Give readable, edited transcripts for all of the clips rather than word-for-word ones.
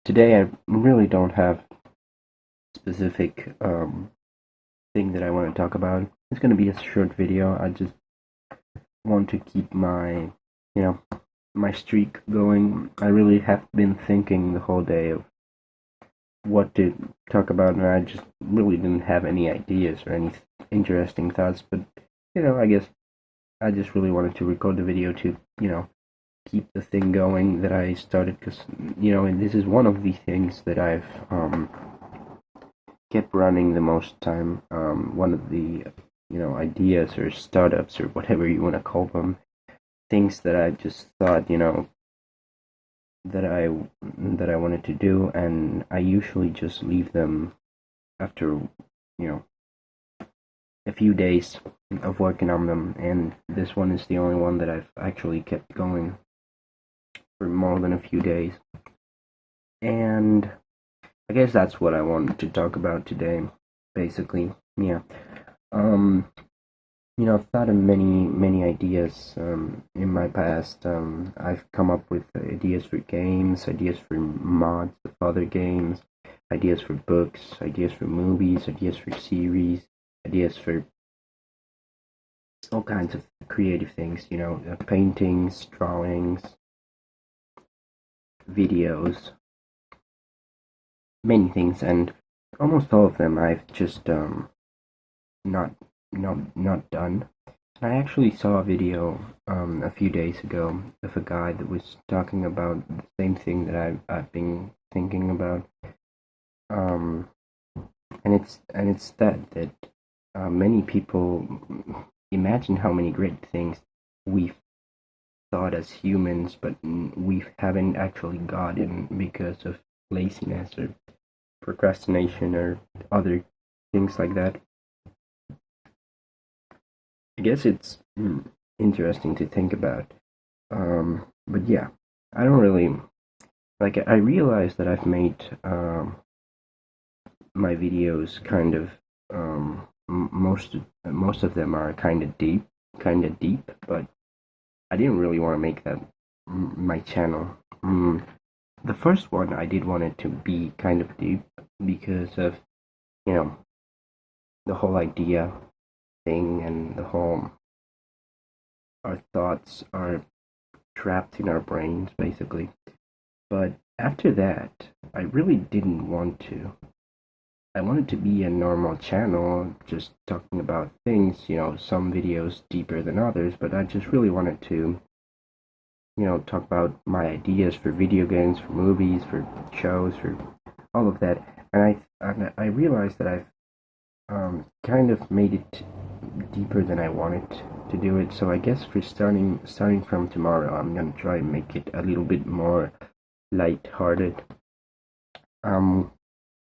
Today I really don't have specific thing that I want to talk about. It's going to be a short video. I just want to keep you know, my streak going. I really have been thinking the whole day of what to talk about, and I just really didn't have any ideas or any interesting thoughts. But I guess I just really wanted to record the video to keep the thing going that I started, because and this is one of the things that I've kept running the most time. One of the ideas or startups or whatever you want to call them, things that I just thought that I wanted to do, and I usually just leave them after a few days of working on them, and this one is the only one that I've actually kept going for more than a few days. And I guess that's what I wanted to talk about today, basically. Yeah. Um, I've thought of many ideas in my past. I've come up with ideas for games, ideas for mods of other games, ideas for books, ideas for movies, ideas for series, ideas for all kinds of creative things, paintings, drawings, videos, many things, and almost all of them I've just not not done. I actually saw a video a few days ago of a guy that was talking about the same thing that I've been thinking about, um, and it's that many people imagine how many great things we've thought as humans, but we haven't actually gotten because of laziness or procrastination or other things like that. I guess it's interesting to think about. But yeah, I don't really like. I realize that I've made my videos kind of most of them are kind of deep. But I didn't really want to make that my channel. The first one I did want it to be kind of deep because of you know the whole idea thing and the whole our thoughts are trapped in our brains basically. But after that, I really didn't want to. I wanted to be a normal channel, just talking about things, some videos deeper than others, but I just really wanted to, talk about my ideas for video games, for movies, for shows, for all of that. And I realized that I've kind of made it deeper than I wanted to do it. So I guess for starting from tomorrow, I'm gonna try and make it a little bit more light-hearted. Um,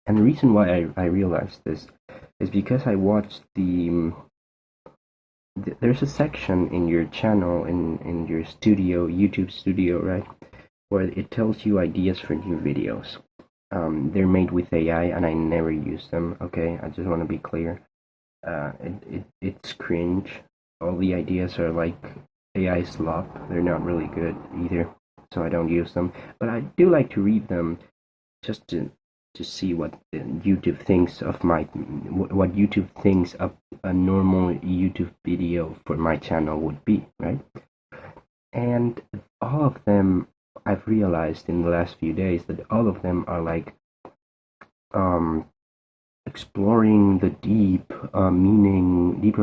and the reason why I realized this is because I watched there's a section in your channel in your studio, YouTube studio, right, where it tells you ideas for new videos. They're made with AI, and I never use them. Okay, I just want to be clear. It's cringe. All the ideas are like AI slop. They're not really good either, so I don't use them. But I do like to read them just to see what YouTube thinks of what YouTube thinks of a normal YouTube video for my channel would be, right? And all of them, I've realized in the last few days that all of them are like um exploring the deeper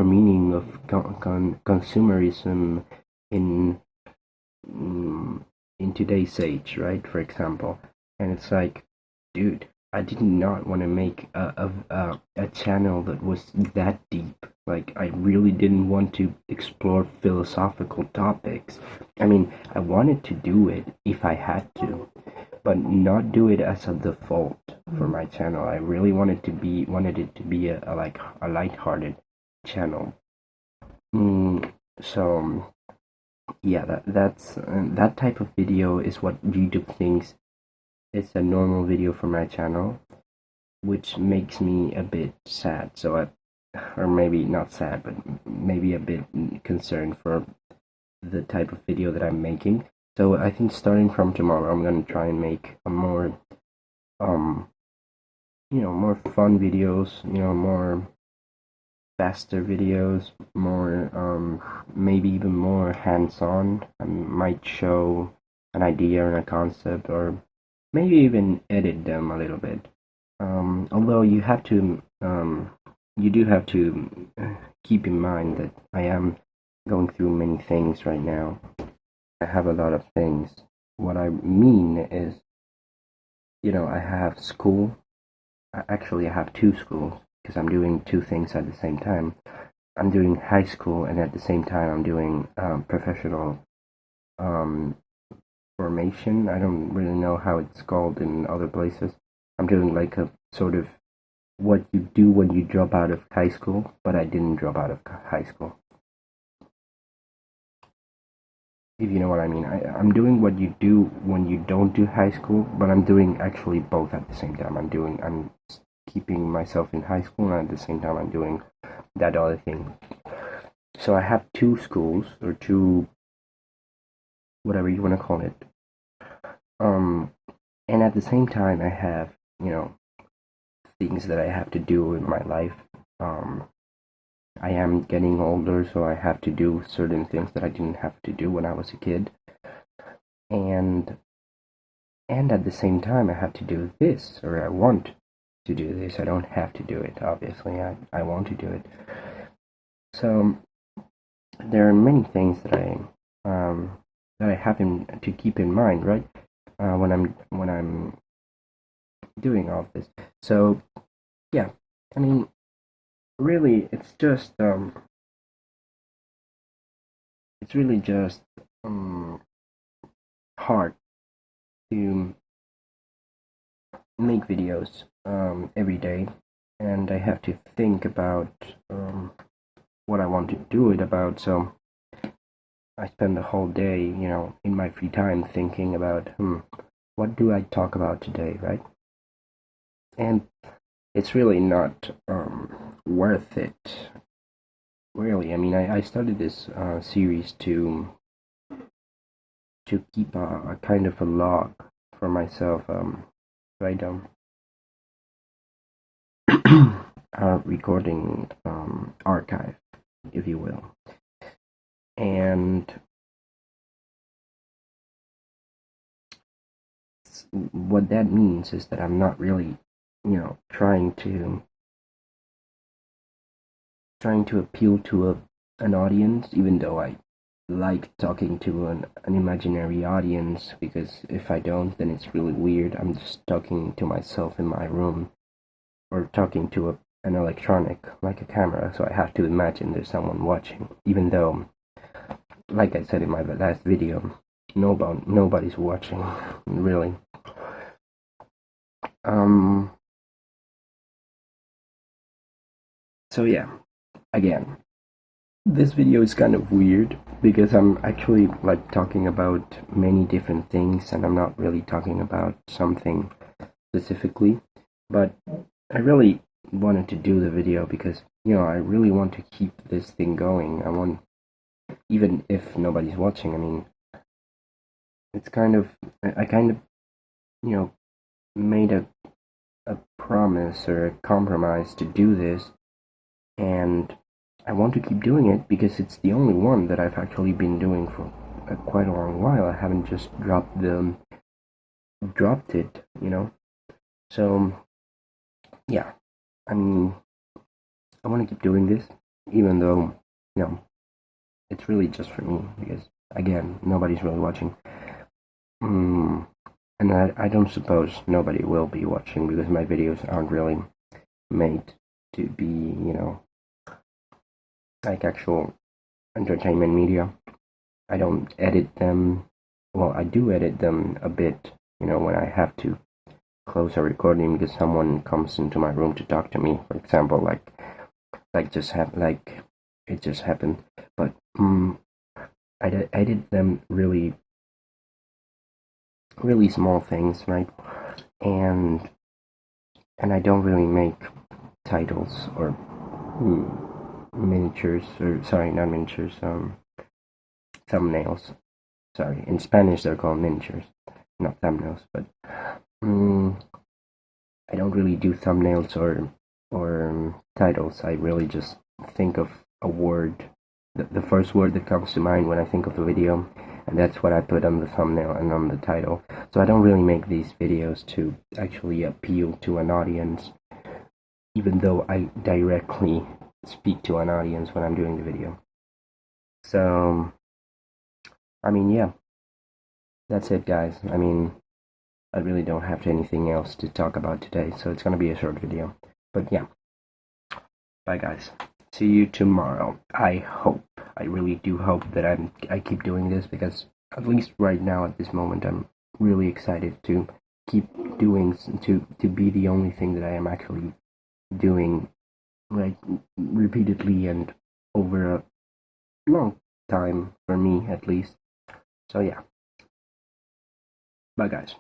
meaning of consumerism in in today's age, right? For example, and it's like, dude, I did not want to make a channel that was that deep. Like, I really didn't want to explore philosophical topics. I mean, I wanted to do it if I had to, but not do it as a default for my channel. I really wanted it to be a light-hearted channel. So yeah, that type of video is what YouTube thinks is a normal video for my channel, which makes me a bit sad. Or maybe not sad, but maybe a bit concerned for the type of video that I'm making. So I think starting from tomorrow, I'm gonna try and make a more more fun videos, more faster videos, more maybe even more hands-on. I might show an idea and a concept, or maybe even edit them a little bit. Although you do have to keep in mind that I am going through many things right now. I have a lot of things. What I mean is, I have school. Actually, I have two schools because I'm doing two things at the same time. I'm doing high school, and at the same time, I'm doing professional um, formation. I don't really know how it's called in other places. I'm doing like a sort of what you do when you drop out of high school, but I didn't drop out of high school. If you know what I mean. I'm doing what you do when you don't do high school, but I'm doing actually both at the same time. I'm keeping myself in high school, and at the same time, I'm doing that other thing. So I have two schools, or two, whatever you want to call it. Um, and at the same time, I have, things that I have to do in my life. Um, I am getting older, so I have to do certain things that I didn't have to do when I was a kid. And at the same time, I have to do this, or I want to do this. I don't have to do it, obviously. I want to do it. So there are many things that I have to keep in mind, right? When I'm doing all of this. So yeah, I mean, really, it's really just hard to make videos every day, and I have to think about what I want to do it about. So I spend the whole day, in my free time thinking about, what do I talk about today, right? And it's really not worth it, really. I mean, I started this series to keep a kind of a log for myself, right? A recording archive, if you will. And what that means is that I'm not really, trying to appeal to an audience, even though I like talking to an imaginary audience, because if I don't, then it's really weird. I'm just talking to myself in my room, or talking to an electronic, like a camera, so I have to imagine there's someone watching, even though, like I said in my last video, nobody's watching, really. Um, so yeah, again, this video is kind of weird because I'm actually like talking about many different things, and I'm not really talking about something specifically, but I really wanted to do the video because, I really want to keep this thing going. I want, even if nobody's watching, I mean, it's kind of, I kind of, you know, made a promise or a compromise to do this, and I want to keep doing it because it's the only one that I've actually been doing for quite a long while. I haven't just dropped it, So yeah, I mean, I want to keep doing this, even though, it's really just for me because, again, nobody's really watching. Mm, and I don't suppose nobody will be watching because my videos aren't really made to be, like actual entertainment media. I don't edit them. Well, I do edit them a bit, when I have to close a recording because someone comes into my room to talk to me. For example, like it just happened. But I did them really, really small things, right? And I don't really make titles or miniatures, or sorry, not miniatures, thumbnails. Sorry, in Spanish they're called miniatures, not thumbnails. But I don't really do thumbnails or titles. I really just think of a word, the first word that comes to mind when I think of the video, and that's what I put on the thumbnail and on the title. So I don't really make these videos to actually appeal to an audience, even though I directly speak to an audience when I'm doing the video. So, I mean, yeah, that's it, guys. I mean, I really don't have anything else to talk about today, so it's gonna be a short video. But yeah, bye, guys. See you tomorrow. I really do hope that I keep doing this, because at least right now at this moment I'm really excited to keep doing, to be the only thing that I am actually doing, like, repeatedly and over a long time, for me at least. So yeah, bye, guys.